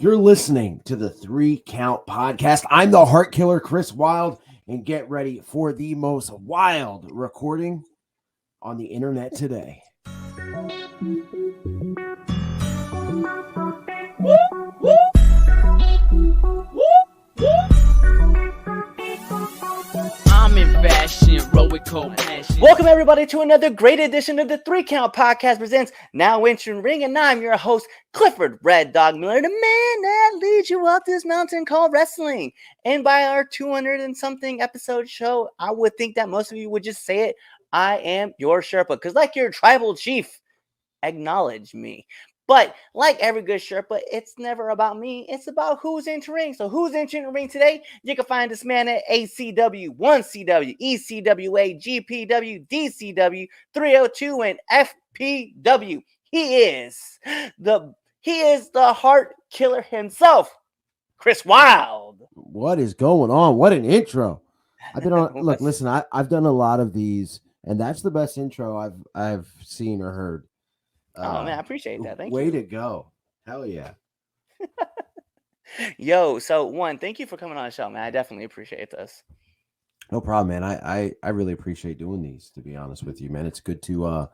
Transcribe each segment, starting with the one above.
You're listening to the 3 Count Podcast. I'm the Heart Killer, Chris Wylde, and get ready for the most wild recording on the internet today. I'm in fashion, roll with cold passion. Welcome everybody to another great edition of the 3 Count Podcast presents Now Entering Ring, and I'm your host, Clifford Red Dog Miller, the man that leads you up this mountain called wrestling. And by our 200 and something episode show, I would think that most of you would just say it. I am your Sherpa, because like your tribal chief, acknowledge me. But like every good Sherpa, it's never about me. It's about who's entering. So who's entering the ring today? You can find this man at ACW, 1CW, ECWA, GPW, DCW, 302, and FPW. He is the heart killer himself, Chris Wylde. What is going on? What an intro. I've been on listen, I've done a lot of these, and that's the best intro I've seen or heard. Oh man, I appreciate that. Thank you. Way to go. Hell yeah. Yo, so one, thank you for coming on the show, man. I definitely appreciate this. No problem, man. I really appreciate doing these, to be honest with you, man. It's good to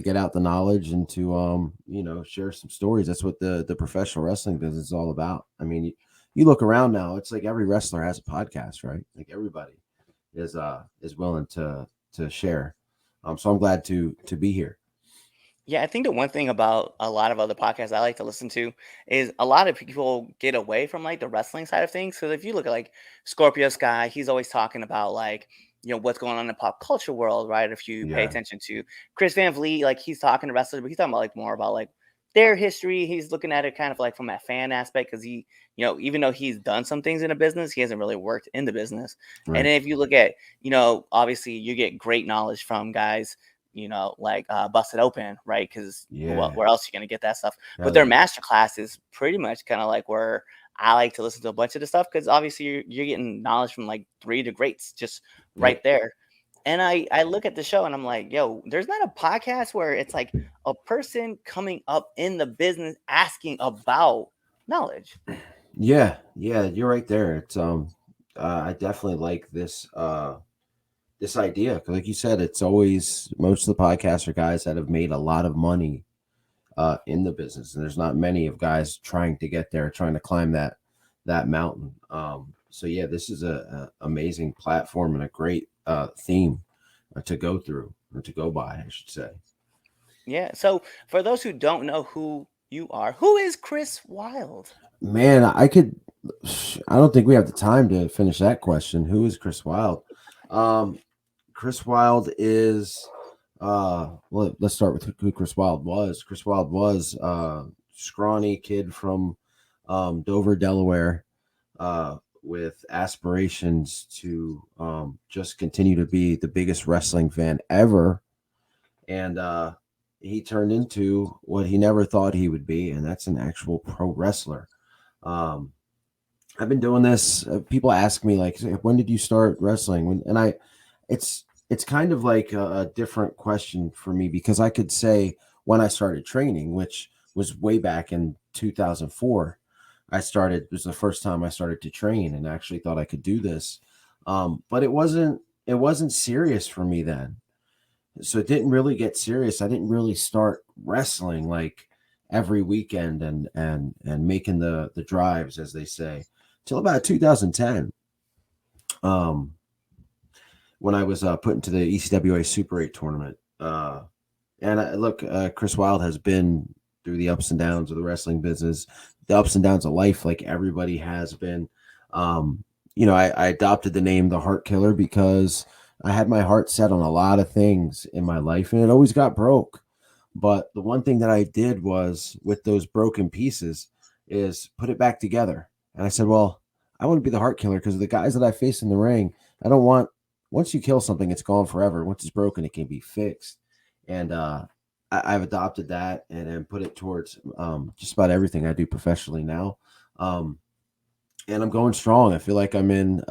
get out the knowledge and to share some stories. That's what the professional wrestling business is all about. I mean, you look around now, it's like every wrestler has a podcast, right? Like everybody is willing to share. So I'm glad to be here. Yeah, I think the one thing about a lot of other podcasts I like to listen to is a lot of people get away from like the wrestling side of things. Because if you look at like Scorpio Sky, he's always talking about like, what's going on in the pop culture world, right? If you pay attention to Chris Van Vliet, like he's talking to wrestlers, but he's talking about like more about like their history. He's looking at it kind of like from that fan aspect because he, even though he's done some things in the business, he hasn't really worked in the business. Right. And then if you look at, obviously you get great knowledge from guys like Busted Open, right? Because where else are you going to get that stuff? But their masterclass is pretty much kind of like where I like to listen to a bunch of the stuff because obviously you're getting knowledge from like 3 to greats just right there. And I look at the show and I'm like, yo, there's not a podcast where it's like a person coming up in the business asking about knowledge. Yeah, you're right there. It's I definitely like this this idea, because like you said, it's always most of the podcasts are guys that have made a lot of money in the business, and there's not many of guys trying to get there, trying to climb that mountain. So yeah, this is a amazing platform and a great theme to go through, or to go by, I should say. Yeah. So for those who don't know who you are, who is Chris Wylde? Man, I don't think we have the time to finish that question. Who is Chris Wylde? Chris Wylde is well, let's start with who Chris Wylde was. Chris Wylde was a scrawny kid from Dover, Delaware, with aspirations to just continue to be the biggest wrestling fan ever. And he turned into what he never thought he would be, and that's an actual pro wrestler. I've been doing this. People ask me, like, when did you start wrestling? It's kind of like a different question for me, because I could say when I started training, which was way back in 2004. It was the first time I started to train and actually thought I could do this. But it wasn't serious for me then. So it didn't really get serious. I didn't really start wrestling like every weekend and making the drives, as they say, till about 2010. When I was put into the ECWA Super 8 tournament. Chris Wylde has been through the ups and downs of the wrestling business, the ups and downs of life, like everybody has been. I adopted the name The Heart Killer because I had my heart set on a lot of things in my life, and it always got broke. But the one thing that I did was, with those broken pieces, is put it back together. And I said, well, I want to be the Heart Killer because the guys that I face in the ring, I don't want. Once you kill something, it's gone forever. Once it's broken, it can be fixed. And I've adopted that and put it towards just about everything I do professionally now. And I'm going strong. I feel like I'm in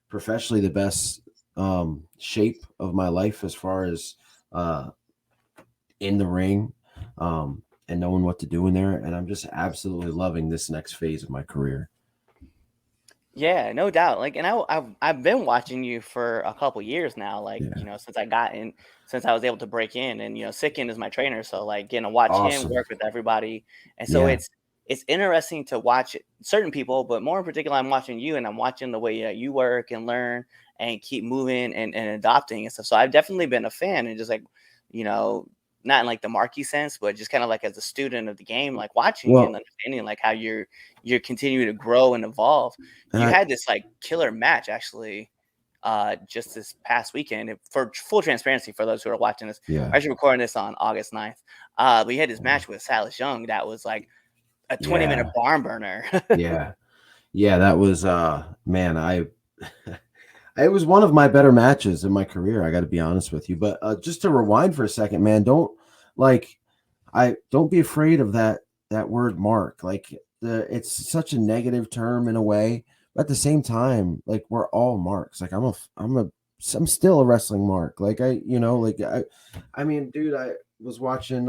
professionally the best shape of my life as far as in the ring. and knowing what to do in there. And I'm just absolutely loving this next phase of my career. Yeah, no doubt. Like, and I've been watching you for a couple years now. Like, Yeah. since I was able to break in, and Sicken is my trainer, so like getting to watch him Awesome. work with everybody, and so Yeah. it's interesting to watch certain people, but more in particular, I'm watching you, and I'm watching the way you work and learn and keep moving and adopting and stuff. So I've definitely been a fan, and just like, you know, not in like the marquee sense, but just kind of like as a student of the game, like watching you and Well, understanding like how you're continuing to grow and evolve. and You I, had this like killer match actually just this past weekend. For full transparency for those who are watching this, yeah. we're actually recording this on August 9th. We had this match with Silas Young that was like a 20-minute Yeah. barn burner. Yeah. Yeah. That was, man, it was one of my better matches in my career. I got to be honest with you, but just to rewind for a second, man, like, don't be afraid of that word mark. Like it's such a negative term in a way, but at the same time, like we're all marks. Like I'm still a wrestling mark. Like I mean, dude, I was watching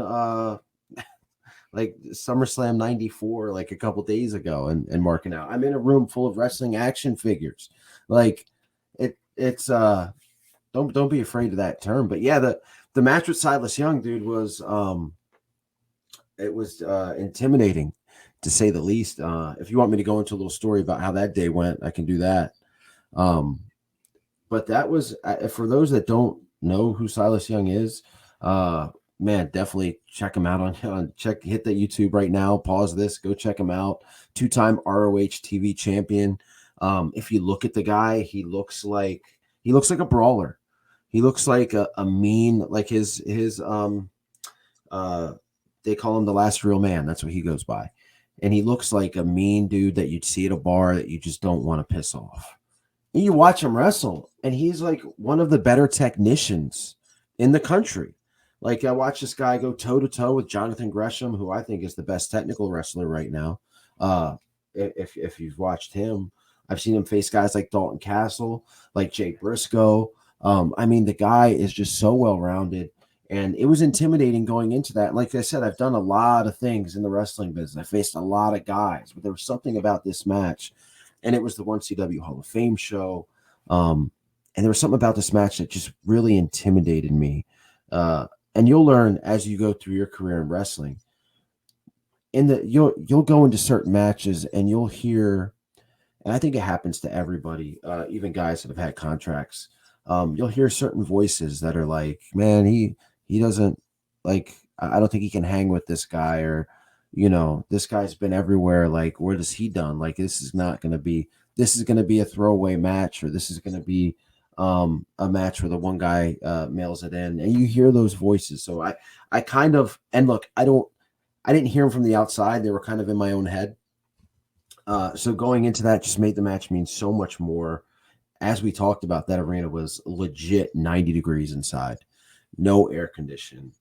like SummerSlam '94 like a couple days ago and marking out. I'm in a room full of wrestling action figures. Like it's don't be afraid of that term. But yeah, the match with Silas Young, dude, was it was intimidating to say the least. If you want me to go into a little story about how that day went, I can do that. Um, but that was for those that don't know who Silas Young is. Man, definitely check him out hit that YouTube right now. Pause this, go check him out. 2-time ROH TV champion. If you look at the guy, he looks like a brawler. He looks like a mean, like his they call him the last real man. That's what he goes by. And he looks like a mean dude that you'd see at a bar that you just don't want to piss off. And you watch him wrestle, and he's like one of the better technicians in the country. Like I watched this guy go toe to toe with Jonathan Gresham, who I think is the best technical wrestler right now. If you've watched him, I've seen him face guys like Dalton Castle, like Jay Briscoe. I mean, the guy is just so well rounded. And it was intimidating going into that. Like I said, I've done a lot of things in the wrestling business. I faced a lot of guys, but there was something about this match, and it was the 1CW Hall of Fame show. And there was something about this match that just really intimidated me. And you'll learn as you go through your career in wrestling. You'll go into certain matches and you'll hear, and I think it happens to everybody, even guys that have had contracts. You'll hear certain voices that are like, man, he doesn't like, I don't think he can hang with this guy, or, this guy's been everywhere. Like, what has he done? Like, this is going to be a throwaway match, or this is going to be a match where the one guy mails it in, and you hear those voices. So I kind of, and look, I didn't hear them from the outside. They were kind of in my own head. So going into that just made the match mean so much more. As we talked about, that arena was legit 90 degrees inside, no air condition.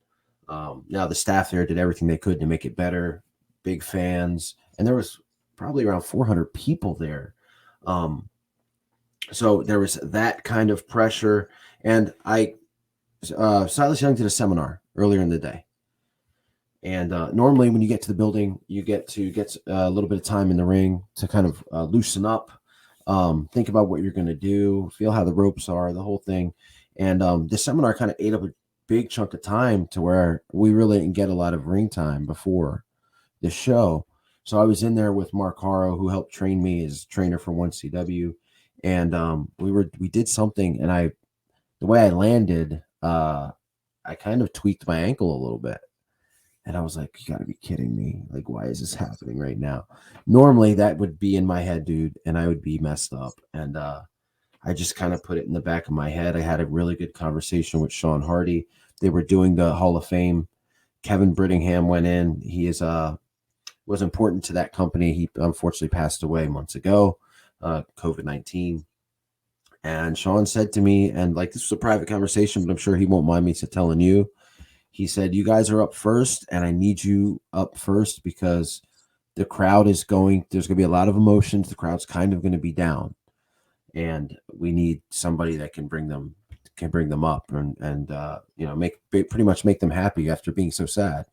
Now the staff there did everything they could to make it better. Big fans, and there was probably around 400 people there. So there was that kind of pressure. And Silas Young did a seminar earlier in the day. And normally when you get to the building, you get a little bit of time in the ring to kind of loosen up, think about what you're going to do, feel how the ropes are, the whole thing. And the seminar kind of ate up a big chunk of time to where we really didn't get a lot of ring time before the show. So I was in there with Mark Haro, who helped train me as trainer for 1CW. And we did something, and the way I landed, I kind of tweaked my ankle a little bit. And I was like, you gotta be kidding me. Like, why is this happening right now? Normally that would be in my head, dude, and I would be messed up. And I just kind of put it in the back of my head. I had a really good conversation with Sean Hardy. They were doing the Hall of Fame. Kevin Brittingham went in. He was important to that company. He unfortunately passed away months ago, COVID-19. And Sean said to me, and like this was a private conversation, but I'm sure he won't mind me telling you. He said, you guys are up first, and I need you up first because the crowd there's going to be a lot of emotions. The crowd's kind of going to be down, and we need somebody that can bring them up and pretty much make them happy after being so sad.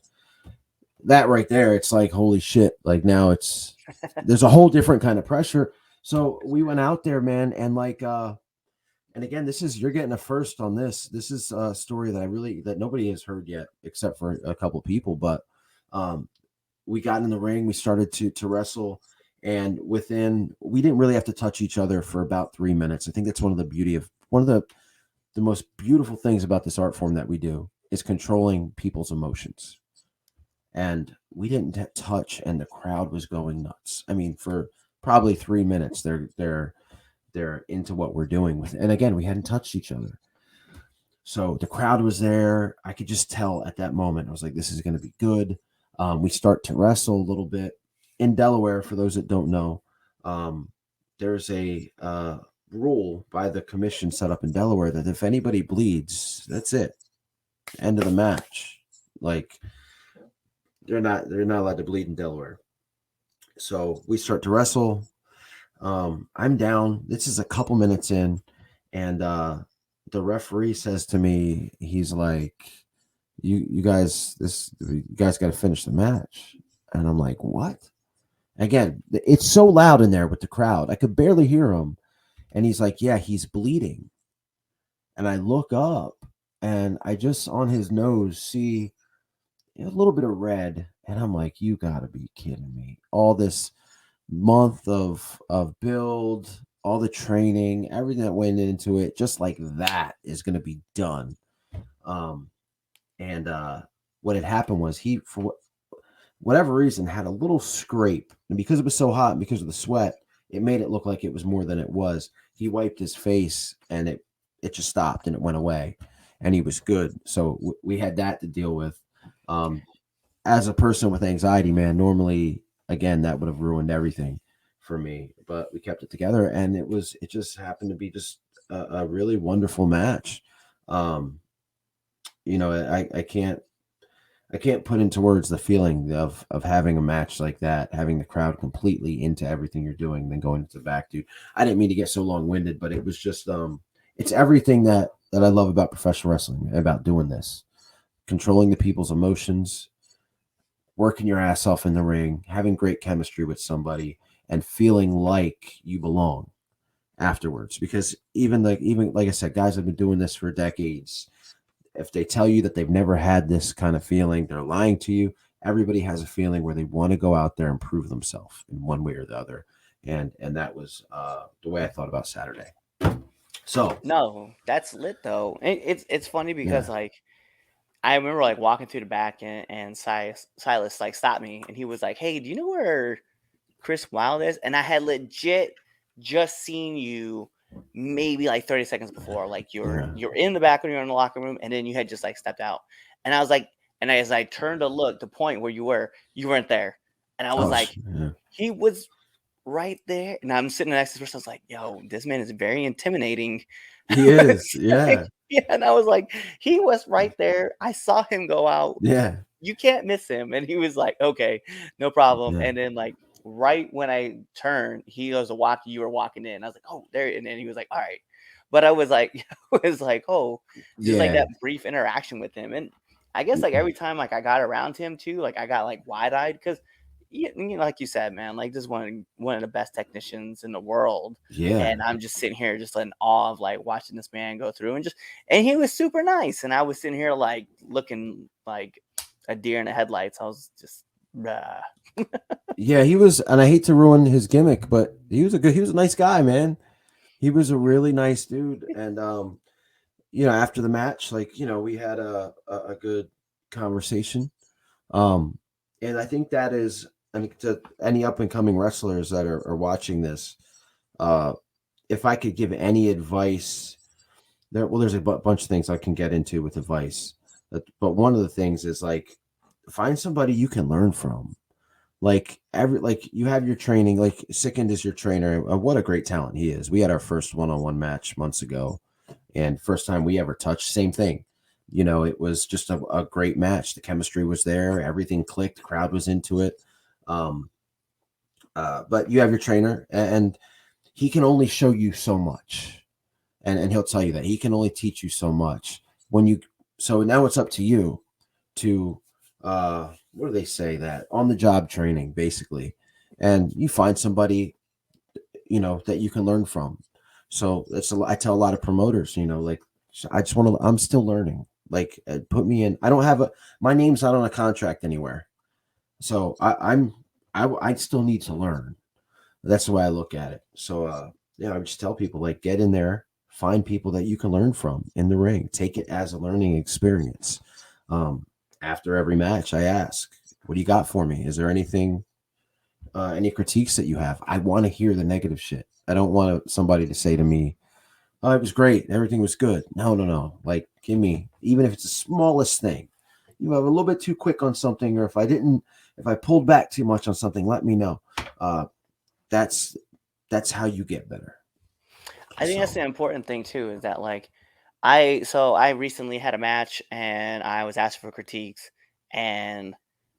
that right there, it's like, holy shit. Like now there's a whole different kind of pressure. So we went out there, man, and like and again, you're getting a first on this. This is a story that nobody has heard yet, except for a couple people. But um, we got in the ring, we started to wrestle, and we didn't really have to touch each other for about 3 minutes. I think that's one of the most beautiful things about this art form that we do is controlling people's emotions. And we didn't touch, and the crowd was going nuts. I mean, for probably 3 minutes, they're into what we're doing with. And again, we hadn't touched each other. So the crowd was there. I could just tell at that moment. I was like, this is going to be good. We start to wrestle a little bit. In Delaware, for those that don't know, there's a rule by the commission set up in Delaware that if anybody bleeds, that's it. End of the match. Like they're not allowed to bleed in Delaware. So we start to wrestle. I'm down. This is a couple minutes in, and the referee says to me, he's like, you guys got to finish the match. And I'm like, what? Again, it's so loud in there with the crowd. I could barely hear him. And he's like, yeah, he's bleeding. And I look up, and I just on his nose see a little bit of red. And I'm like, you got to be kidding me. All this month of build, all the training, everything that went into it, just like that is going to be done. And what had happened was he, for whatever reason, had a little scrape, and because it was so hot and because of the sweat, it made it look like it was more than it was. He wiped his face, and it just stopped and it went away, and he was good. So we had that to deal with. As a person with anxiety, man, normally, again, that would have ruined everything for me, but we kept it together, and it just happened to be just a really wonderful match. I can't put into words the feeling of having a match like that, having the crowd completely into everything you're doing, then going into the back, dude. I didn't mean to get so long winded, but it was just it's everything that I love about professional wrestling, about doing this, controlling the people's emotions, working your ass off in the ring, having great chemistry with somebody, and feeling like you belong afterwards. Because even like I said, guys have been doing this for decades. If they tell you that they've never had this kind of feeling, they're lying to you. Everybody has a feeling where they want to go out there and prove themselves in one way or the other. And that was the way I thought about Saturday. So No, that's lit though. It's funny because yeah, like I remember like walking through the back, and Silas like stopped me, and he was like, "Hey, do you know where Chris Wylde is?" And I had legit just seen you maybe like 30 seconds before. Like yeah, you're in the back when you're in the locker room, and then you had just like stepped out. And I was like, and as I turned to look, the point where you weren't there. And I was like, yeah. he was right there. And I'm sitting next to this person. I was like, yo, this man is very intimidating. He is, yeah, Yeah, and I was like, he was right there. I saw him go out. yeah, You can't miss him. And he was like, okay, no problem. yeah, And then like right when I turned, he goes to walk, you were walking in. I was like, oh, there. And then he was like, all right. But I was like, I was like, oh, just like yeah, that brief interaction with him. And I guess like every time like I got around him too, like I got like wide eyed because like you said, man, like this one of the best technicians in the world. yeah. And I'm just sitting here just in awe of like watching this man go through and he was super nice. And I was sitting here like looking like a deer in the headlights. I was just Yeah, he was, and I hate to ruin his gimmick, but he was a nice guy, man. He was a really nice dude, and after the match, like we had a good conversation, um, and I think that is, I mean, to any up and coming wrestlers that are watching this, uh, if I could give any advice, there's a bunch of things I can get into with advice, but one of the things is like find somebody you can learn from. Like you have your training, like Sickened is your trainer. What a great talent he is. We had our first one-on-one match months ago, and first time we ever touched, same thing. It was just a great match. The chemistry was there, everything clicked, the crowd was into it. um but you have your trainer, and he can only show you so much, and he'll tell you that he can only teach you so much. So now it's up to you to what do they say, that on the job training basically, and you find somebody, that you can learn from. So I tell a lot of promoters, like, I just want to, I'm still learning. Like, put me in. I don't have my name's not on a contract anywhere. So I still need to learn. That's the way I look at it. So, I would just tell people, like, get in there, find people that you can learn from in the ring, take it as a learning experience. After every match, I ask, what do you got for me? Is there anything, any critiques that you have? I want to hear the negative shit. I don't want somebody to say to me, "Oh, it was great. Everything was good." No, no, no. Like, give me, even if it's the smallest thing. You have a little bit too quick on something, or if I pulled back too much on something, let me know. Uh, that's that's how you get better. I think that's So the important thing too, is that like I recently had a match and I was asked for critiques, and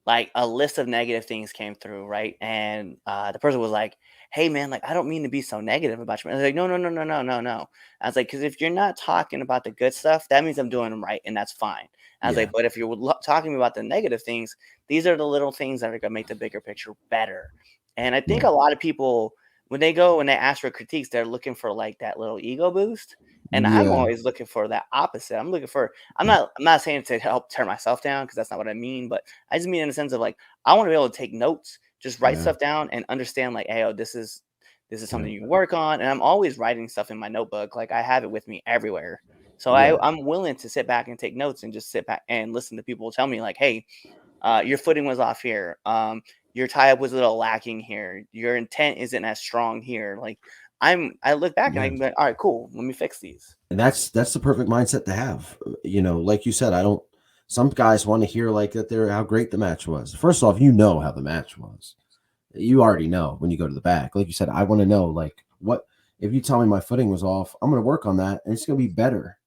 like a list of negative things came through, right? And the person was like, "Hey man, like I don't mean to be so negative about you." I was like, "No, no, no, no, no, no, no." I was like, "Because if you're not talking about the good stuff, that means I'm doing them right, and that's fine." I was yeah, like, "But if you're talking about the negative things, these are the little things that are gonna make the bigger picture better." And I think yeah, a lot of people when they ask for critiques, they're looking for like that little ego boost. And I'm yeah, always looking for that opposite. I'm not saying to help tear myself down because that's not what I mean, but I just mean in the sense of like I want to be able to take notes, just write yeah, stuff down and understand like, hey, oh, this is yeah, something you can work on. And I'm always writing stuff in my notebook. Like I have it with me everywhere. So yeah, I'm willing to sit back and take notes and just sit back and listen to people tell me like, hey, your footing was off here. Your tie up was a little lacking here. Your intent isn't as strong here. Like I look back and I yeah. can be like, all right, cool. Let me fix these. And that's the perfect mindset to have. Like you said, I don't. Some guys want to hear, like, that they're how great the match was. First off, how the match was. You already know when you go to the back. Like you said, I want to know, like, what if you tell me my footing was off. I'm going to work on that, and it's going to be better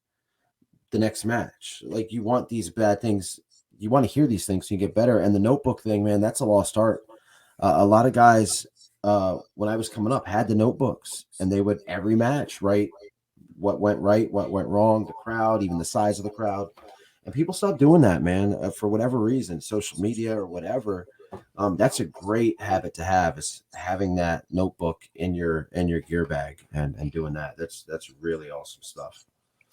the next match. Like, you want these bad things. You want to hear these things so you get better. And the notebook thing, man, that's a lost art. A lot of guys, when I was coming up, had the notebooks, and they would every match write what went right, what went wrong, the crowd, even the size of the crowd. And people stopped doing that, man, for whatever reason, social media or whatever. That's a great habit to have, is having that notebook in your gear bag, and doing that. That's really awesome stuff.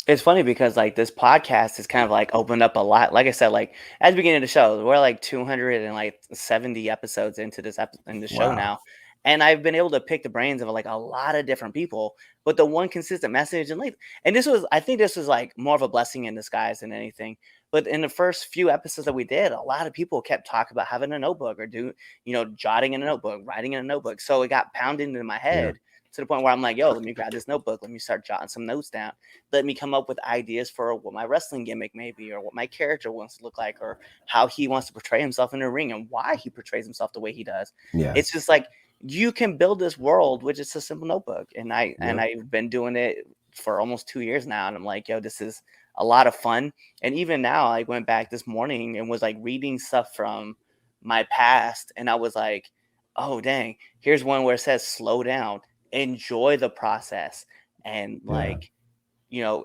It's funny because like this podcast has kind of like opened up a lot. Like I said, like at the beginning of the show, we're like 270 episodes into in the show Wow. now. And I've been able to pick the brains of like a lot of different people, but the one consistent message and I think this was like more of a blessing in disguise than anything. But in the first few episodes that we did, a lot of people kept talking about having a notebook or jotting in a notebook, writing in a notebook. So it got pounded into my Yeah. head to the point where I'm like, yo, let me grab this notebook. Let me start jotting some notes down. Let me come up with ideas for what my wrestling gimmick may be, or what my character wants to look like, or how he wants to portray himself in the ring and why he portrays himself the way he does. Yeah. It's just like you can build this world with just a simple notebook. And Yeah. I've been doing it for almost 2 years now. And I'm like, yo, this is a lot of fun. And even now, I went back this morning and was like reading stuff from my past, and I was like, oh dang, here's one where it says slow down, enjoy the process, and Yeah. like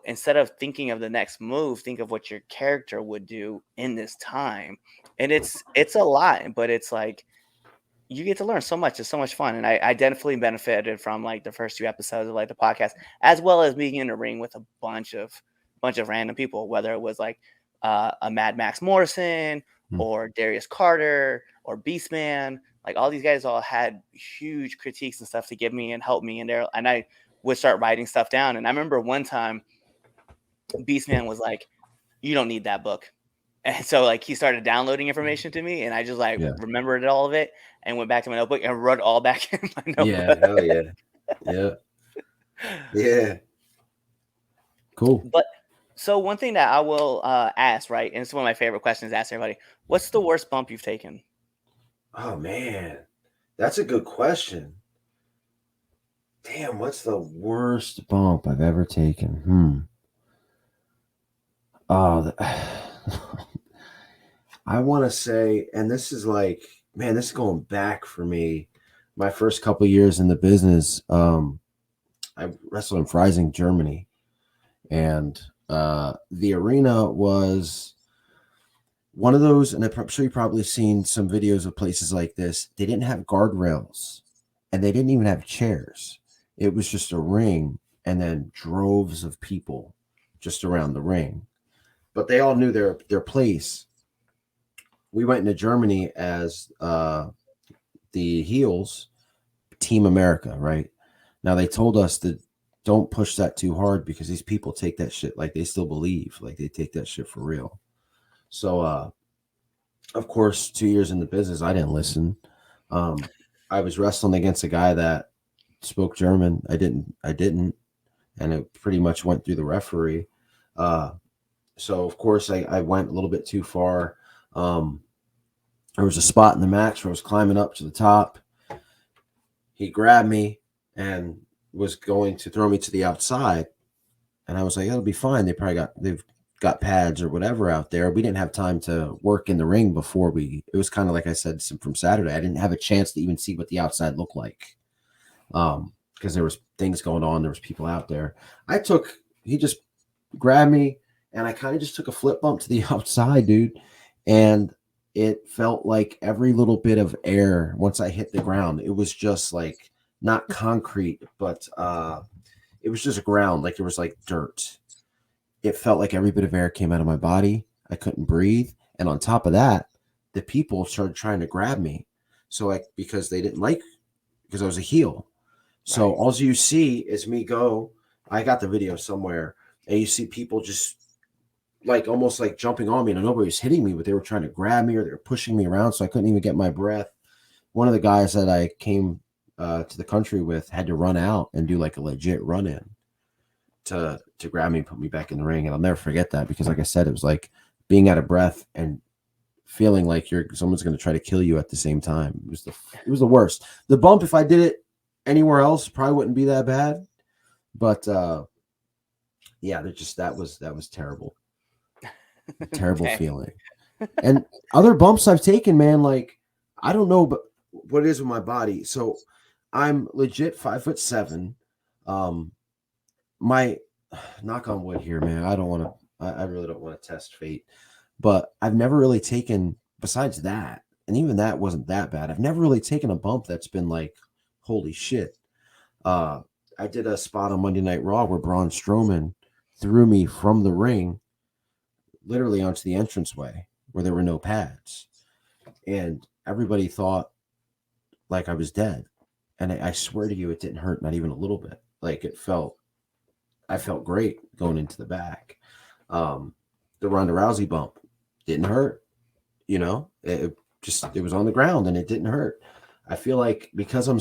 instead of thinking of the next move, think of what your character would do in this time. And it's a lot, but it's like you get to learn so much. It's so much fun. And I definitely benefited from like the first few episodes of like the podcast, as well as being in the ring with a bunch of random people, whether it was like a Mad Max Morrison Hmm. or Darius Carter or Beastman. Like all these guys all had huge critiques and stuff to give me and help me in there. And I would start writing stuff down. And I remember one time Beastman was like, "You don't need that book." And so like he started downloading information to me, and I just like Yeah. remembered all of it and went back to my notebook and wrote all back in my Yeah. notebook. Hell yeah. Yeah. Yeah. Cool. But so one thing that I will ask, right, and it's one of my favorite questions to ask everybody: what's the worst bump you've taken? Oh man, that's a good question. Damn, what's the worst bump I've ever taken? Oh, I want to say, and this is like, man, this is going back for me. My first couple years in the business, I wrestled in Freising, Germany, and the arena was one of those, and I'm sure you've probably seen some videos of places like this. They didn't have guardrails, and they didn't even have chairs. It was just a ring, and then droves of people just around the ring. But they all knew their place. We went into Germany as the heels, Team America, right? Now they told us that don't push that too hard because these people take that shit like they still believe, like they take that shit for real. So of course, 2 years in the business, I didn't listen. Um, I was wrestling against a guy that spoke German. I didn't, and it pretty much went through the referee. Uh, so of course, I went a little bit too far. Um, there was a spot in the match where I was climbing up to the top. He grabbed me and was going to throw me to the outside, and I was like, "That'll be fine. They've got pads or whatever out there." We didn't have time to work in the ring before we. It was kind of like I said from Saturday. I didn't have a chance to even see what the outside looked like, because there was things going on. There was people out there. He just grabbed me, and I kind of just took a flip bump to the outside, dude, and it felt like every little bit of air once I hit the ground. It was just like not concrete, but it was just ground, like it was like dirt. It felt like every bit of air came out of my body. I couldn't breathe. And on top of that, the people started trying to grab me. Because they didn't like, because I was a heel. So Right. all you see is me go. I got the video somewhere, and you see people just like almost like jumping on me, and nobody was hitting me, but they were trying to grab me or they were pushing me around. So I couldn't even get my breath. One of the guys that I came to the country with had to run out and do like a legit run in to grab me and put me back in the ring. And I'll never forget that because, like I said, it was like being out of breath and feeling like someone's going to try to kill you at the same time. It was the worst. The bump, if I did it anywhere else, probably wouldn't be that bad. But yeah, that was terrible. Terrible Dang. feeling. And other bumps I've taken, man, like I don't know, but what it is with my body. So I'm legit 5'7". My knock on wood here, man. I don't want to. I really don't want to test fate, but I've never really taken. Besides that, and even that wasn't that bad. I've never really taken a bump that's been like, holy shit. Uh, I did a spot on Monday Night Raw where Braun Strowman threw me from the ring, literally onto the entranceway where there were no pads, and everybody thought like I was dead. And I swear to you, it didn't hurt, not even a little bit. Like I felt great going into the back. The Ronda Rousey bump didn't hurt. It was on the ground and it didn't hurt. I feel like because I'm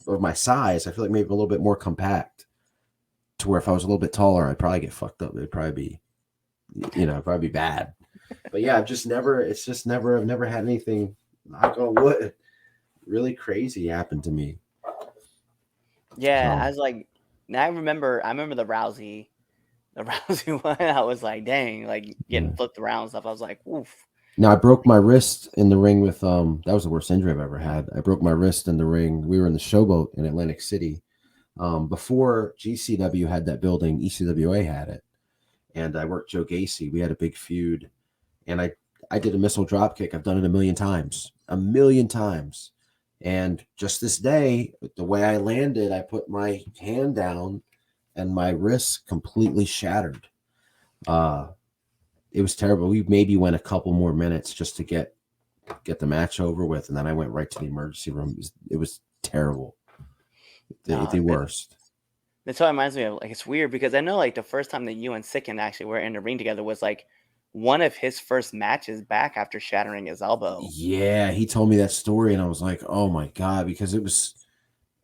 of my size, I feel like maybe a little bit more compact. To where if I was a little bit taller, I'd probably get fucked up. It'd probably be bad. But yeah, I've never had anything, knock on wood, really crazy happen to me. Yeah, I So was like, now I remember the Rousey one. I was like, dang, like getting yeah. flipped around and stuff. I was like, oof. Now I broke my wrist in the ring with that was the worst injury I've ever had. I broke my wrist in the ring. We were in the Showboat in Atlantic City. Before GCW had that building, ECWA had it. And I worked Joe Gacy. We had a big feud. And I did a missile drop kick. I've done it a million times. A million times. And just this day, the way I landed, I put my hand down and my wrist completely shattered. It was terrible. We maybe went a couple more minutes just to get the match over with, and then I went right to the emergency room. It was terrible. The No, worst. that's what reminds me of. Like, it's weird because I know like the first time that you and Sicken actually were in the ring together was like one of his first matches back after shattering his elbow. Yeah, he told me that story, and I was like, "Oh my god!" Because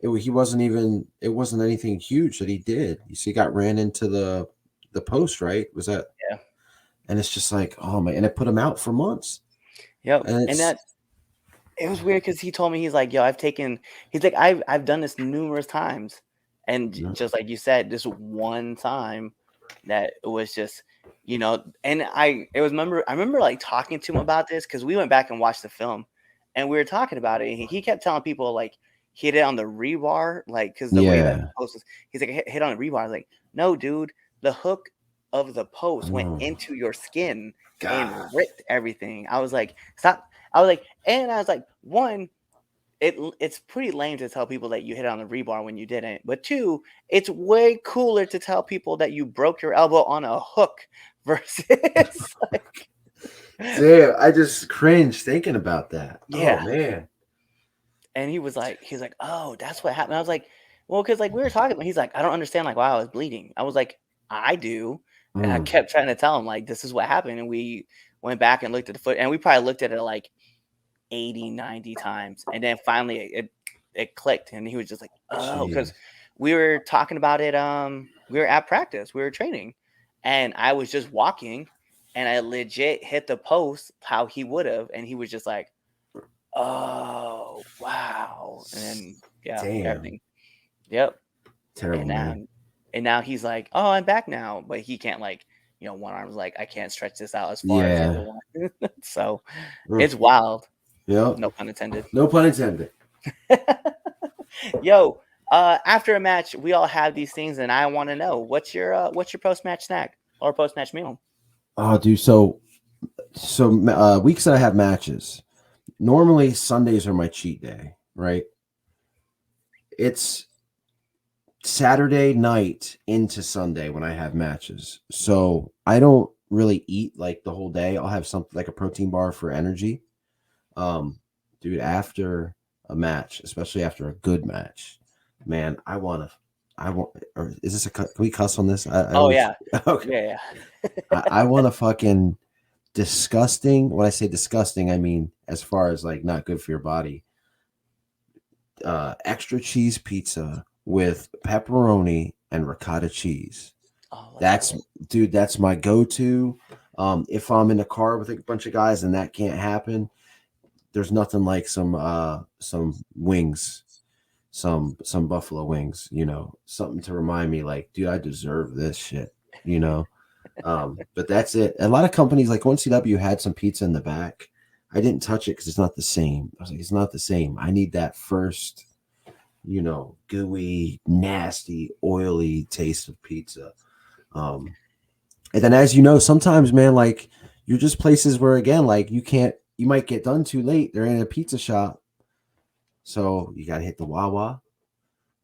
he wasn't even. It wasn't anything huge that he did. You see, he got ran into the post, right? Was that? Yeah. And it's just like, oh my, and it put him out for months. Yep. And And it's that it was weird because he told me he's like, yo, he's like, I've done this numerous times, and just like you said, this one time that it was just, and I remember like talking to him about this because we went back and watched the film, and we were talking about it. And he kept telling people like he hit it on the rebar, like because the way that yeah, post was, he's like hit on the rebar. I was like, no, dude, the hook of the post went Oh, into your skin and God. ripped everything. I was like, stop. I was like, and I was like, one, it's pretty lame to tell people that you hit on the rebar when you didn't. But two, it's way cooler to tell people that you broke your elbow on a hook versus like, Damn, I just cringe thinking about that. Oh yeah. man. And he's like, oh, that's what happened. I was like, well, because like we were talking, he's like, I don't understand like why I was bleeding. I was like, I do. And I Mm, kept trying to tell him like this is what happened. And we went back and looked at the foot, and we probably looked at it like 80, 90 times. And then finally it clicked, and he was just like, oh, because jeez. we were talking about it. We were at practice, we were training, and I was just walking, and I legit hit the post how he would have, and he was just like, oh wow. And then yeah, Damn. everything. Yep. Terrible, And now man. he's like, oh, I'm back now, but he can't like, one arm's like, I can't stretch this out as far as the other Yeah. one. So Mm, it's wild. yep. No pun intended. No pun intended. Yo, after a match, we all have these things, and I want to know what's your post match snack or post match meal? Oh, dude. So weeks that I have matches. Normally Sundays are my cheat day, right? It's Saturday night into Sunday when I have matches. So I don't really eat like the whole day. I'll have something like a protein bar for energy. Um, Dude, after a match, especially after a good match, man, I want, or is this can we cuss on this? I Oh always, yeah, okay. yeah, I want a fucking disgusting. When I say disgusting, I mean as far as like not good for your body. Extra cheese pizza with pepperoni and ricotta cheese. Oh, let's That's go. Dude, that's my go-to. If I'm in a car with a bunch of guys and that can't happen, there's nothing like some wings, some buffalo wings, something to remind me like, dude, I deserve this shit, you know. But that's it. A lot of companies like 1CW had some pizza in the back. I didn't touch it because it's not the same. I was like, it's not the same. I need that first, gooey, nasty, oily taste of pizza. Um, and then, as you know, sometimes, man, like you're just places where, again, like you might get done too late. They're in a pizza shop. So you got to hit the Wawa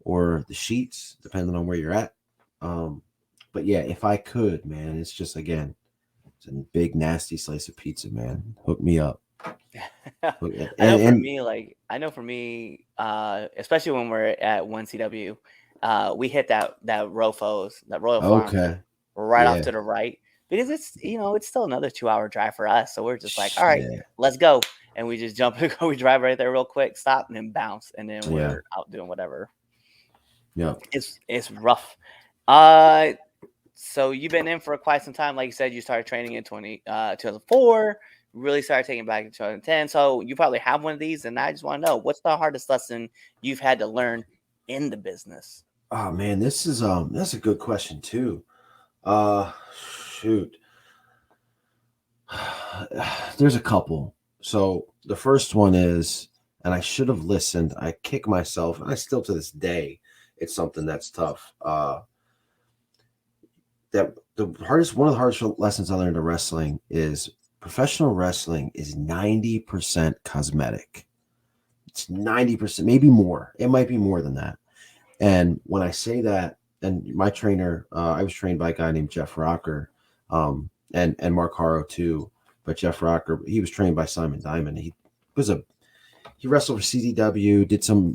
or the Sheets, depending on where you're at. But yeah, if I could, man, it's just, again, it's a big, nasty slice of pizza, man. Hook me up. And, I know for and me, especially when we're at 1CW, we hit that Rofos, that Royal Farms, okay. right off Yeah. to the right, because it's still another 2-hour drive for us. So we're just like, all right, Shit. let's go. And we just jump and go. We drive right there real quick, stop, and then bounce, and then Yeah. we're out doing whatever. Yeah. It's rough. Uh, so you've been in for quite some time. Like you said, you started training in 2004. Really started taking back in 2010. So you probably have one of these, and I just want to know what's the hardest lesson you've had to learn in the business. Oh man, that's a good question too. Uh Shoot. There's a couple. So the first one is, and I should have listened. I kick myself, and I still to this day, it's something that's tough. That one of the hardest lessons I learned in wrestling is professional wrestling is 90% cosmetic. It's 90%, maybe more. It might be more than that. And when I say that, and my trainer, I was trained by a guy named Jeff Rocker, and Mark Haro too. But Jeff Rocker, he was trained by Simon Diamond. Was he wrestled for CZW, did some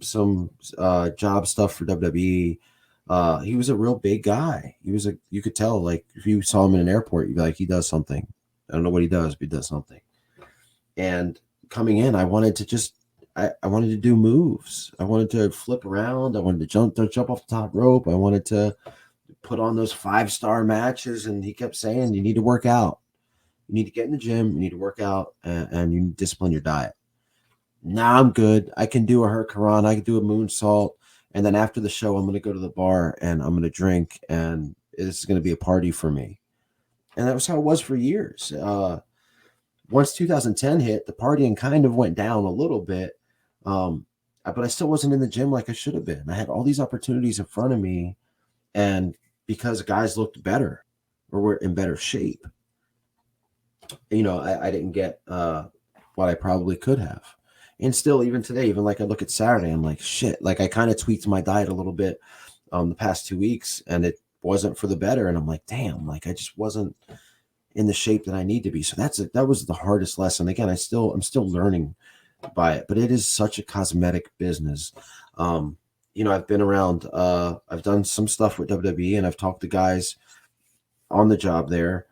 job stuff for WWE. He was a real big guy. You could tell, like, if you saw him in an airport, you'd be like, he does something. I don't know what he does, but he does something. And coming in, I wanted to do moves. I wanted to flip around. I wanted to jump off the top rope. I wanted to put on those 5-star matches. And he kept saying, you need to work out. You need to get in the gym. You need to work out, and you need to discipline your diet. Now I'm good. I can do a Hurricane. I can do a moonsault. And then after the show, I'm going to go to the bar and I'm going to drink, and it's going to be a party for me. And that was how it was for years. Once 2010 hit, the partying kind of went down a little bit. But I still wasn't in the gym like I should have been. I had all these opportunities in front of me, and because guys looked better, or we're in better shape. You know, I didn't get what I probably could have. And still, even today, even like I look at Saturday, I'm like, shit. Like I kind of tweaked my diet a little bit the past 2 weeks, and it wasn't for the better. And I'm like, damn, like I just wasn't in the shape that I need to be. So that was the hardest lesson. Again, I'm still learning by it, but it is such a cosmetic business. You know, I've been around. I've done some stuff with WWE, and I've talked to guys on the job there.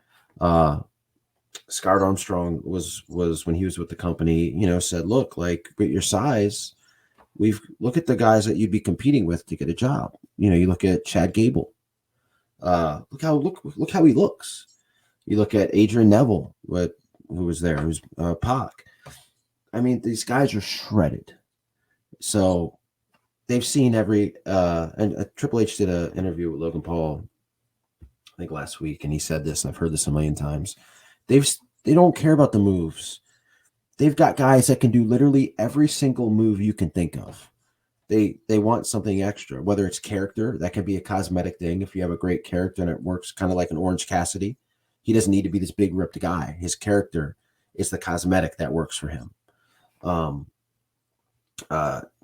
Scott Armstrong was when he was with the company, you know, said, look, like with your size, look at the guys that you'd be competing with to get a job. You know, you look at Chad Gable. Look how he looks. You look at Adrian Neville, who was there, who's Pac. I mean, these guys are shredded. So they've seen every and Triple H did an interview with Logan Paul, I think last week, and he said this, and I've heard this a million times. They don't care about the moves. They've got guys that can do literally every single move you can think of. They want something extra, whether it's character, that could be a cosmetic thing. If you have a great character and it works kind of like an Orange Cassidy, he doesn't need to be this big ripped guy. His character is the cosmetic that works for him. But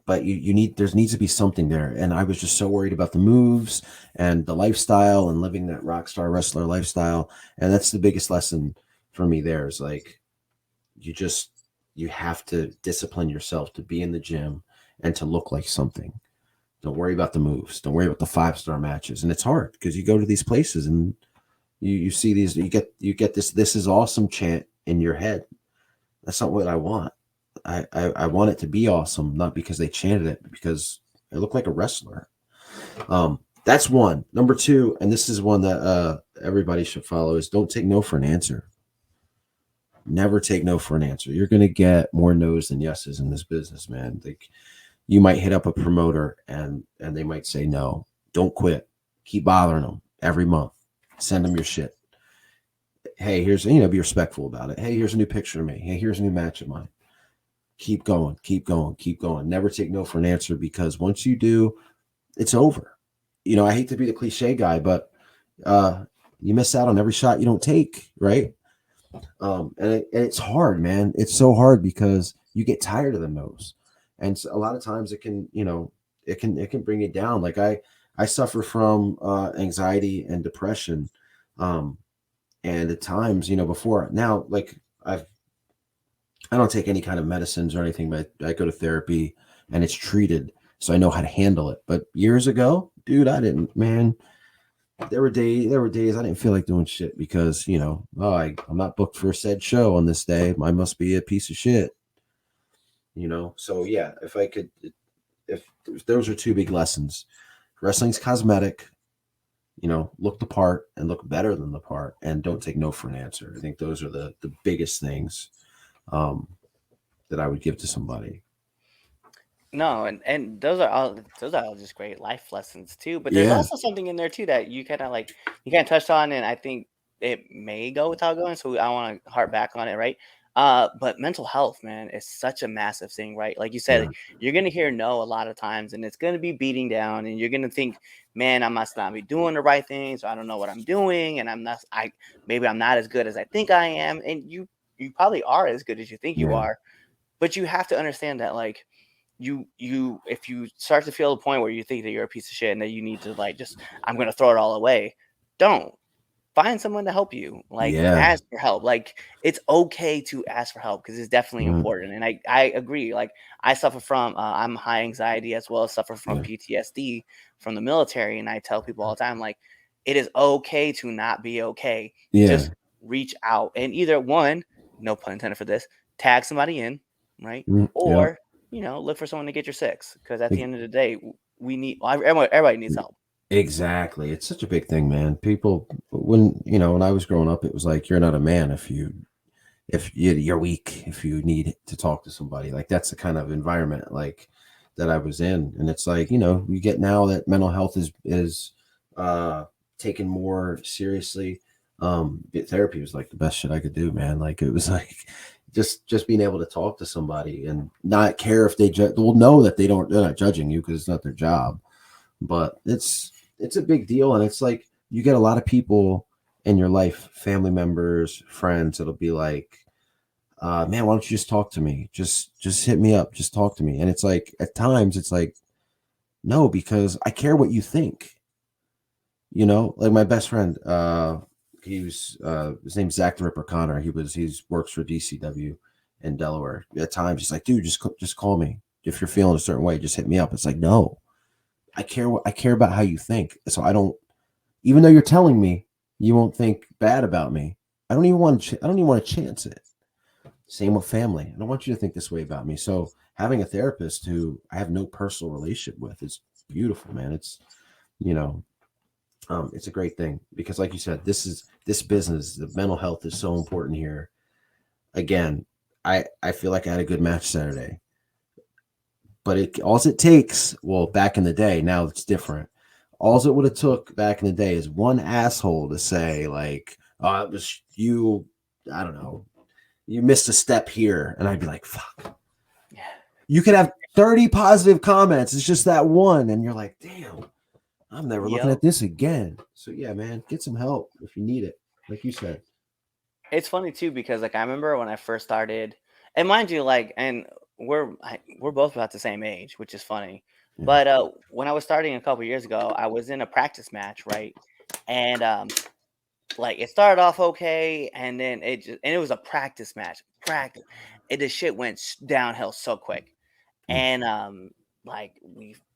there needs to be something there. And I was just so worried about the moves and the lifestyle and living that rock star wrestler lifestyle. And that's the biggest lesson for me there is like, you have to discipline yourself to be in the gym and to look like something. Don't worry about the moves. Don't worry about the 5-star matches. And it's hard because you go to these places and you see these, you get this is awesome chant in your head. That's not what I want. I want it to be awesome, not because they chanted it, but because I look like a wrestler. That's one. Number two, and this is one that everybody should follow, is don't take no for an answer. Never take no for an answer. You're going to get more no's than yeses in this business, man. Like you might hit up a promoter and they might say no. Don't quit. Keep bothering them every month. Send them your shit. Hey, here's, be respectful about it. Hey, here's a new picture of me. Hey, here's a new match of mine. Keep going, keep going, keep going. Never take no for an answer, because once you do, it's over. I hate to be the cliche guy, but you miss out on every shot you don't take, right? And it's hard, man. It's so hard because you get tired of the no's, and a lot of times it can, it can bring you down. Like I suffer from anxiety and depression, and at times, before now, like I don't take any kind of medicines or anything, but I go to therapy and it's treated, so I know how to handle it. But years ago, dude, I didn't, man. There were days I didn't feel like doing shit because, I'm not booked for a said show on this day. I must be a piece of shit. So yeah, if those are two big lessons. Wrestling's cosmetic, look the part and look better than the part, and don't take no for an answer. I think those are the biggest things that I would give to somebody. No, and those are all just great life lessons too. But there's also something in there too that you kind of touched on, and I think it may go without going. So I want to harp back on it, right? But mental health, man, is such a massive thing, right? Like you said, you're gonna hear no a lot of times, and it's gonna be beating down, and you're gonna think, man, I must not be doing the right things, so I don't know what I'm doing, and maybe I'm not as good as I think I am, and you probably are as good as you think you are, but you have to understand that, like, if you start to feel the point where you think that you're a piece of shit and that you need to I'm gonna throw it all away, don't. Find someone to help you. Ask for help. Like, it's okay to ask for help because it's definitely important. And I agree. Like, I suffer from I'm high anxiety as well as suffer from PTSD from the military, and I tell people all the time, like, it is okay to not be okay. Just reach out and either one, no pun intended for this, tag somebody in, right? Or look for someone to get your six, because at the end of the day, everybody needs help. Exactly. It's such a big thing, man. People, when I was growing up, it was like, you're not a man if you're weak, if you need to talk to somebody. Like, that's the kind of environment like that I was in. And it's like, you get now that mental health is taken more seriously. Therapy was like the best shit I could do, man. Like, it was like just being able to talk to somebody and not care if they will know that they're not judging you because it's not their job. But it's a big deal, and it's like you get a lot of people in your life, family members, friends, it'll be like, man, why don't you just talk to me? Just hit me up, just talk to me. And it's like at times it's like, no, because I care what you think. Like my best friend, he was his name's Zach the Ripper Connor. He's works for DCW in Delaware. At times he's like, dude, just call me. If you're feeling a certain way, just hit me up. It's like, no, I care about how you think. So I don't, even though you're telling me you won't think bad about me, I don't even want to chance it. Same with family. I don't want you to think this way about me. So having a therapist who I have no personal relationship with is beautiful, man. It's, you know, it's a great thing because, like you said, this business, the mental health is so important here. Again, I feel like I had a good match Saturday, but it takes, well, back in the day, now it's different. All it would have took back in the day is one asshole to say like, "Oh, it was you." I don't know. You missed a step here, and I'd be like, "Fuck." Yeah. You could have 30 positive comments. It's just that one, and you're like, "Damn, I'm never looking Yep. at this again." So yeah, man, get some help if you need it, like you said. It's funny too because like I remember when I first started, and mind you, like, and we're both about the same age, which is funny. Yeah. But when I was starting a couple years ago, I was in a practice match, right? And like it started off okay, and then it was a practice match, practice. And the shit went downhill so quick, Mm. and like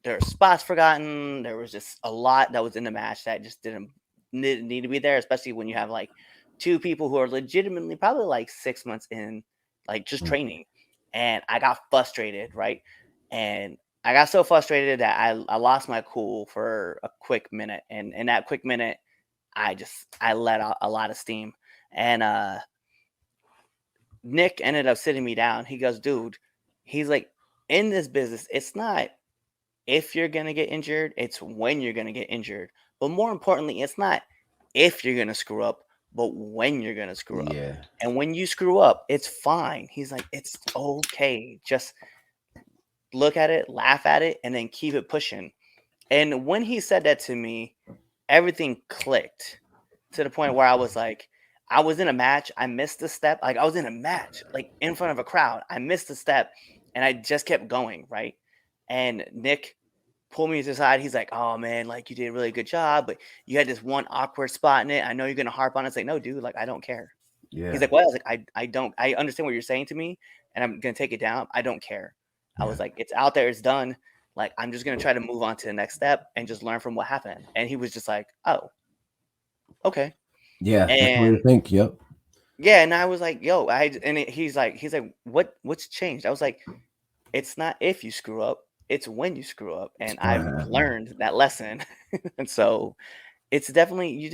there were spots forgotten. There was just a lot that was in the match that just didn't need to be there, especially when you have like two people who are legitimately probably like 6 months in, like just Mm. training. And I got frustrated, right? And I got so frustrated that I lost my cool for a quick minute. And in that quick minute, I let out a lot of steam. And Nick ended up sitting me down. He goes, dude, he's like, in this business, it's not if you're going to get injured, it's when you're going to get injured. But more importantly, it's not if you're going to screw up, but when you're going to screw up. Yeah. And when you screw up, it's fine. He's like, it's okay. Just look at it, laugh at it, and then keep it pushing. And when he said that to me, everything clicked to the point where I was like, I was in a match. I missed a step. Like I was in a match, like in front of a crowd. I missed a step and I just kept going. Right. And Nick pulled me to the side. He's like, oh man, like you did a really good job, but you had this one awkward spot in it. I know you're going to harp on it. It's like, no, dude, like I don't care. Yeah. He's like, well, I was like, I don't, I understand what you're saying to me and I'm going to take it down. I don't care. I Yeah. was like, it's out there. It's done. Like, I'm just going to try to move on to the next step and just learn from what happened. And he was just like, oh, okay. Yeah. That's the way to And think. Yep. yeah, and I was like, yo, he's like, what's changed? I was like, it's not if you screw up, it's when you screw up. And It's gonna I've happen. learned that lesson. And so it's definitely,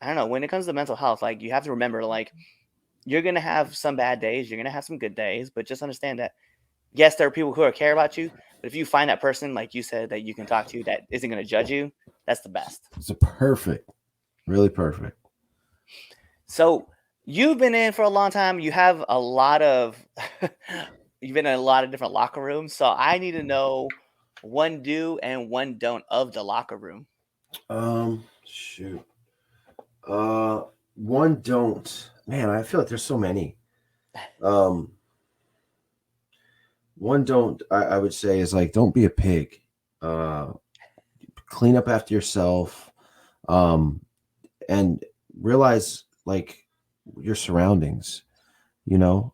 I don't know, when it comes to mental health, like you have to remember, like, you're going to have some bad days, you're going to have some good days, but just understand that, yes, there are people who care about you, but if you find that person, like you said, that you can talk to that isn't going to judge you, that's the best. It's a perfect, really perfect. So you've been in for a long time. You have a lot of, you've been in a lot of different locker rooms. So I need to know one do and one don't of the locker room. Shoot. One don't. Man, I feel like there's so many. Um, One don't. I would say is like, don't be a pig. Uh, Clean up after yourself. And realize like your surroundings. Don't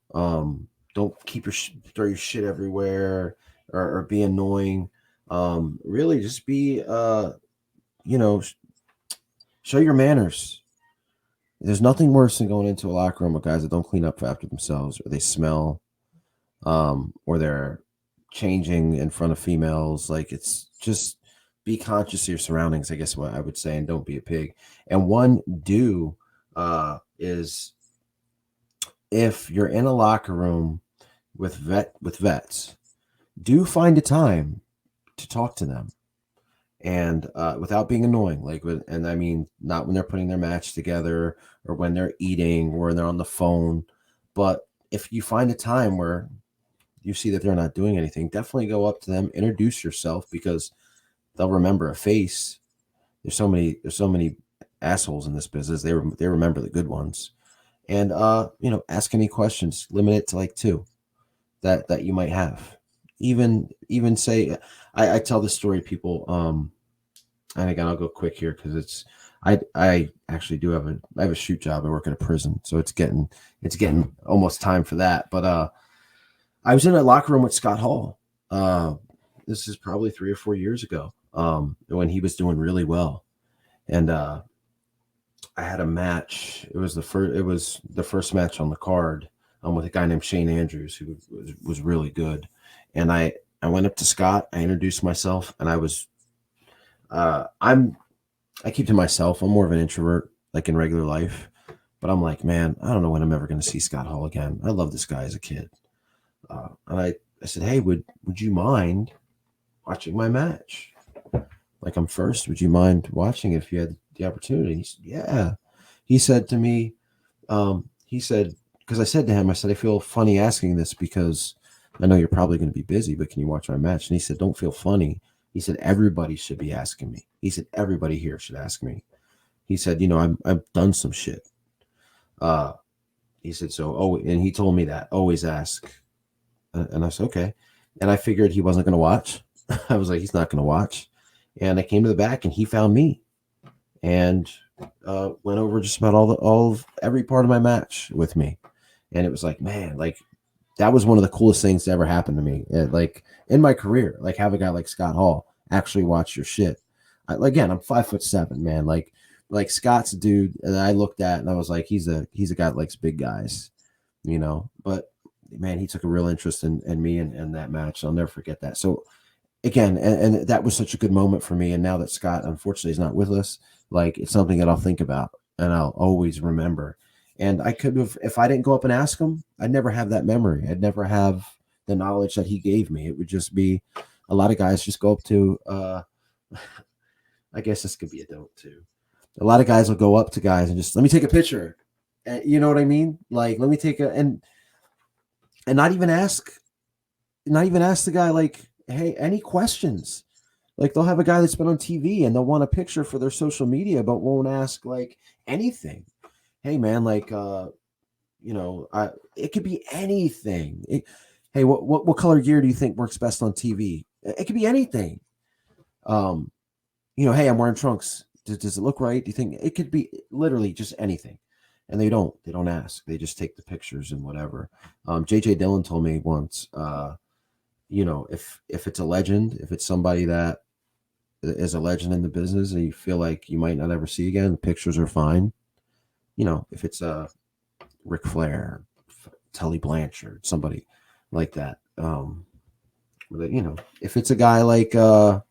throw your shit everywhere or be annoying. Really just be you know show your manners. There's nothing worse than going into a locker room with guys that don't clean up after themselves, or they smell, or they're changing in front of females. Like, it's just be conscious of your surroundings, I guess what I would say, and don't be a pig. And one do is, if you're in a locker room with vets, do find a time to talk to them, and without being annoying. And I mean, not when they're putting their match together or when they're eating or when they're on the phone, but if you find a time where you see that they're not doing anything, definitely go up to them, introduce yourself, because they'll remember a face. There's so many assholes in this business. They remember the good ones. And ask any questions. Limit it to like two that you might have. Even say, I tell this story to people. And again, I'll go quick here because I actually do I have a shoot job. I work at a prison, so it's getting almost time for that. But I was in a locker room with Scott Hall. This is probably 3 or 4 years ago. When he was doing really well, and I had a match. It was the first. It was the first match on the card. With a guy named Shane Andrews, who was really good. And I went up to Scott. I introduced myself, and I keep to myself. I'm more of an introvert, like in regular life. But I'm like, man, I don't know when I'm ever going to see Scott Hall again. I love this guy as a kid. And I said, hey, would you mind watching my match? Like, I'm first. Would you mind watching it if you had the opportunity? He said, yeah. He said to me, because I said to him, I said, I feel funny asking this because I know you're probably going to be busy, but can you watch my match? And he said, don't feel funny. He said, everybody should be asking me. He said, everybody here should ask me. He said, I've done some shit. He said, and he told me that always ask. And I said, okay. And I figured he wasn't going to watch. I was like, he's not going to watch. And I came to the back and he found me and went over just about all of every part of my match with me. And it was like, man, like that was one of the coolest things to ever happen to me. Like in my career, like have a guy like Scott Hall actually watch your shit. Again, I'm 5'7", man. Like Scott's a dude, and I looked at and I was like, he's a guy that likes big guys, But man, he took a real interest in me and that match. I'll never forget that. So again, and that was such a good moment for me. And now that Scott unfortunately is not with us, like it's something that I'll think about and I'll always remember. And I could have, if I didn't go up and ask him, I'd never have that memory. I'd never have the knowledge that he gave me. It would just be a lot of guys just go up to, I guess this could be a don't too. A lot of guys will go up to guys and just, let me take a picture. You know what I mean? Like, let me take and not even ask the guy, like, hey, any questions? Like they'll have a guy that's been on TV and they'll want a picture for their social media, but won't ask like anything. Hey man, like it could be anything. Hey, what color gear do you think works best on TV? It could be anything. Hey, I'm wearing trunks. Does it look right? Do you think it could be literally just anything? And they don't ask. They just take the pictures and whatever. JJ Dillon told me once, if it's a legend, if it's somebody that is a legend in the business and you feel like you might not ever see again, the pictures are fine. If it's a Ric Flair, Tully Blanchard, somebody like that. If it's a guy like, and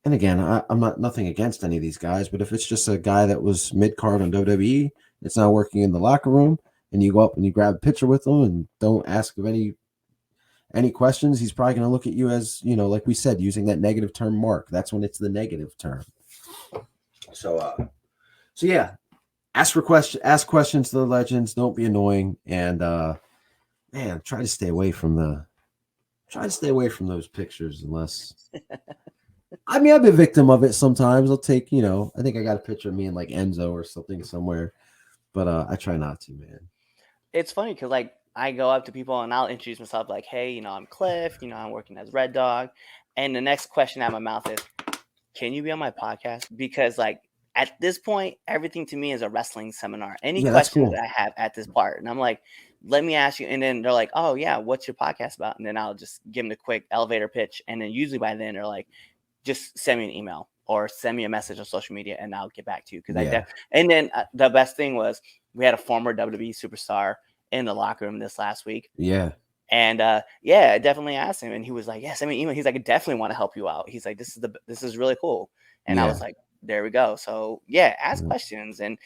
again, I'm not nothing against any of these guys, but if it's just a guy that was mid card on WWE, it's not working in the locker room, and you go up and you grab a picture with them and don't ask of any questions, he's probably going to look at you as, like we said, using that negative term mark. That's when it's the negative term. So yeah, ask questions to the legends. Don't be annoying. And, man, try to stay away from those pictures unless, I mean, I've been a victim of it sometimes. I'll take, I think I got a picture of me and like Enzo or something somewhere, but I try not to, man. It's funny because like I go up to people and I'll introduce myself like, hey, I'm Cliff, I'm working as Red Dog. And the next question out of my mouth is, can you be on my podcast? Because like at this point, everything to me is a wrestling seminar. Any questions cool. that I have at this part. And I'm like, let me ask you. And then they're like, oh yeah, what's your podcast about? And then I'll just give them the quick elevator pitch. And then usually by then they're like, just send me an email or send me a message on social media and I'll get back to you. And then the best thing was we had a former WWE superstar in the locker room this last week. Yeah. And I definitely asked him and he was like, yeah, send me an email. He's like, I definitely want to help you out. He's like, this is really cool. And I was like, there we go. So yeah, ask questions. And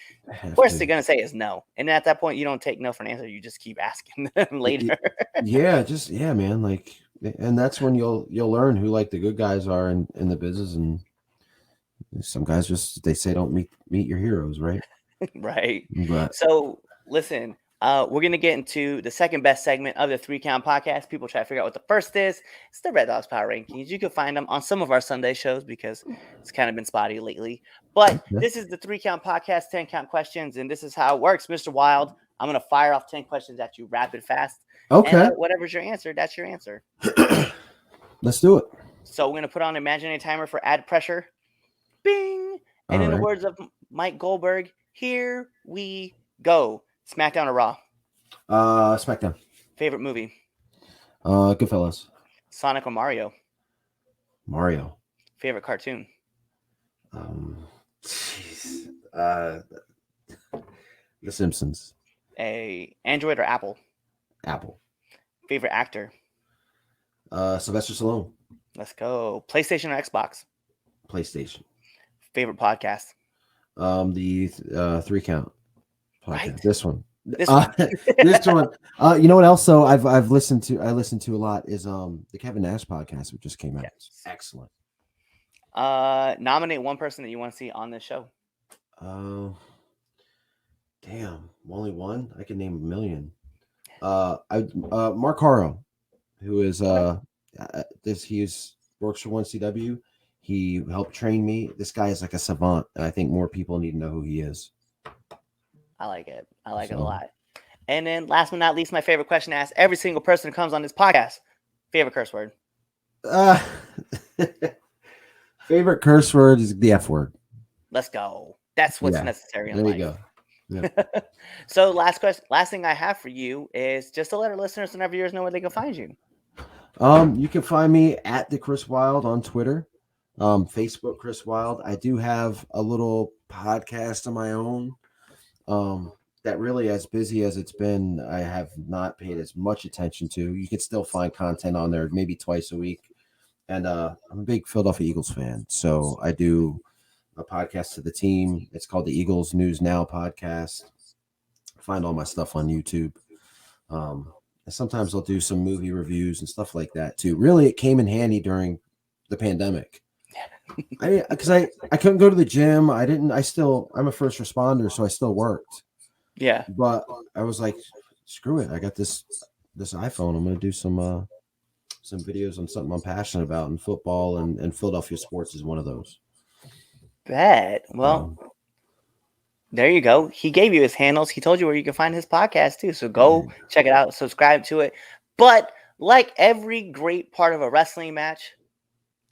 worst they're going to say is no. And at that point, you don't take no for an answer. You just keep asking them later. Yeah, man. Like, and that's when you'll learn who like the good guys are in the business. And some guys just, they say, don't meet your heroes. Right. Right. But so listen, We're going to get into the second best segment of the 3 Count podcast. People try to figure out what the first is. It's the Red Dogs Power Rankings. You can find them on some of our Sunday shows because it's kind of been spotty lately. But this is the 3 Count podcast, 10 count questions, and this is how it works. Mr. Wylde, I'm going to fire off 10 questions at you rapid fast. Okay. And whatever's your answer, that's your answer. Let's do it. So we're going to put on an imaginary timer for add pressure. Bing! And in the words of Mike Goldberg, here we go. SmackDown or Raw? SmackDown. Favorite movie? Goodfellas. Sonic or Mario? Mario. Favorite cartoon? The Simpsons. Android or Apple? Apple. Favorite actor? Sylvester Stallone. Let's go. PlayStation or Xbox? PlayStation. Favorite podcast? The 3 Count podcast. Right. This one. This one. This one. You know what else? So I've listened to. I listened to a lot. Is the Kevin Nash podcast, which just came out. Yes. Excellent. Nominate one person that you want to see on this show. Damn, only one. I can name a million. Mark Haro, who is he works for 1CW. He helped train me. This guy is like a savant, and I think more people need to know who he is. I like it. I like it a lot. And then last but not least, my favorite question to ask every single person who comes on this podcast. Favorite curse word? Favorite curse word is the F word. Let's go. That's what's necessary in life. life. There you go. Yeah. So last thing I have for you is just to let our listeners and our viewers know where they can find you. You can find me at the Chris Wylde on Twitter, Facebook Chris Wylde. I do have a little podcast of my own. That really, as busy as it's been, I have not paid as much attention to. You can still find content on there maybe twice a week. And I'm a big Philadelphia Eagles fan. So I do a podcast to the team. It's called the Eagles News Now podcast. Find all my stuff on YouTube. And sometimes I'll do some movie reviews and stuff like that too. Really, it came in handy during the pandemic. Because I couldn't go to the gym. I'm a first responder, so I still worked. Yeah. But I was like, screw it. I got this iPhone. I'm going to do some videos on something I'm passionate about, and football and Philadelphia sports is one of those. Bet. Well, there you go. He gave you his handles. He told you where you can find his podcast too. So go check it out. Subscribe to it. But like every great part of a wrestling match,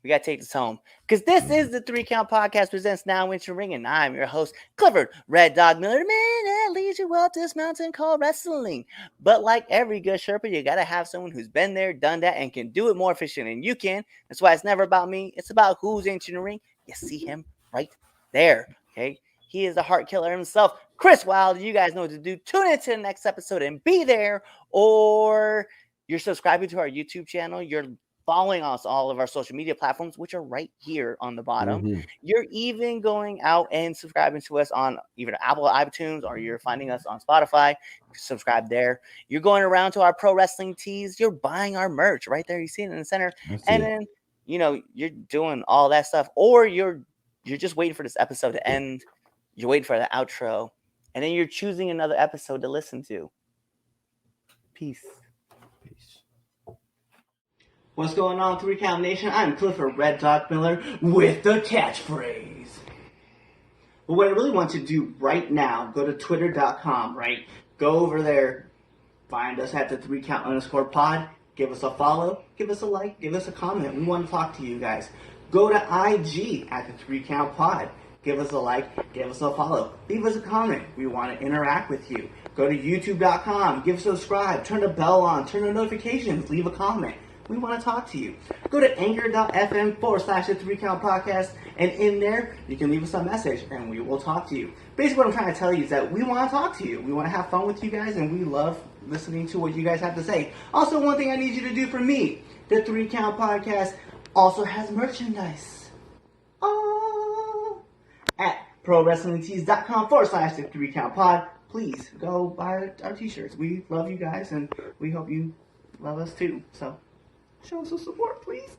we got to take this home. Because this is the 3 Count Podcast presents Now Into Ring, and I'm your host, Clifford Red Dog Miller, the man that leads you up this mountain called wrestling. But like every good Sherpa, you got to have someone who's been there, done that, and can do it more efficient than you can. That's why it's never about me. It's about who's entering the ring. You see him right there, okay? He is the heart killer himself, Chris Wylde. You guys know what to do. Tune into the next episode and be there, or you're subscribing to our YouTube channel. You're following us all of our social media platforms, which are right here on the bottom. Mm-hmm. You're even going out and subscribing to us on either Apple iTunes, or you're finding us on Spotify. Subscribe there. You're going around to our pro wrestling tees. You're buying our merch right there. You see it in the center. And then, you're doing all that stuff, or you're just waiting for this episode to end. You're waiting for the outro, and then you're choosing another episode to listen to. Peace. What's going on, 3 Count Nation? I'm Clifford Red Dog Miller with the catchphrase. But what I really want you to do right now, go to twitter.com, right? Go over there, find us at the 3count_pod, give us a follow, give us a like, give us a comment. We want to talk to you guys. Go to IG at the 3 Count Pod. Give us a like, give us a follow, leave us a comment. We want to interact with you. Go to youtube.com, give subscribe, turn the bell on, turn the notifications, leave a comment. We want to talk to you. Go to anchor.fm/the 3 Count Podcast, and in there, you can leave us a message, and we will talk to you. Basically, what I'm trying to tell you is that we want to talk to you. We want to have fun with you guys, and we love listening to what you guys have to say. Also, one thing I need you to do for me, the 3 Count Podcast also has merchandise. At prowrestlingtees.com/the 3 Count Pod. Please go buy our t-shirts. We love you guys, and we hope you love us too. So show us some support, please.